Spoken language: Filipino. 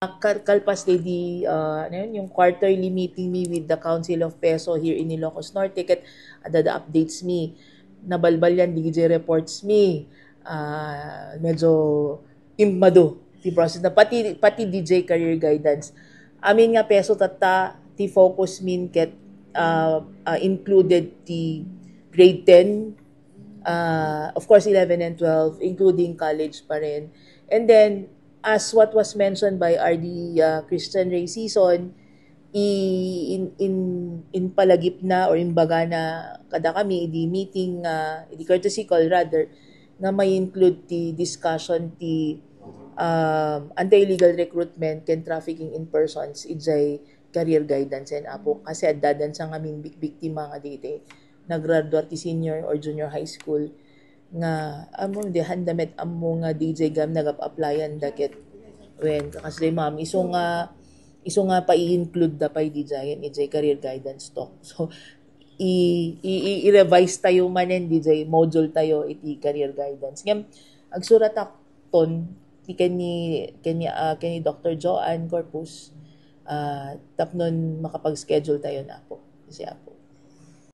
kalpas di ano yun, yung quarterly meeting me with the Council of Peso here in Ilocos Norte ket ada updates me nabalbal yan DJ reports me medyo timbado ti process na pati DJ career guidance amin nga peso tata ti focus min ket included ti grade 10 of course 11 and 12 including college pa rin and then as what was mentioned by RD Christian Ray Season in palagip na or imbaga na kada kami di meeting di courtesy call rather na may include ti discussion ti anti-illegal recruitment and trafficking in persons ijay career guidance and apo kasi addadan sa ngamin biktima nga dito naggraduate ti senior or junior high school nga amo di handamet amo nga DJ gam nagap-applyan daket when kasi ma'am iso nga pa i-include da pa DJ career guidance talk so i-revise tayo manen DJ module tayo iti career guidance ngam agsurat akton ti kani Dr. Joanne Corpus tapnon makapag-schedule tayo na po kasi apo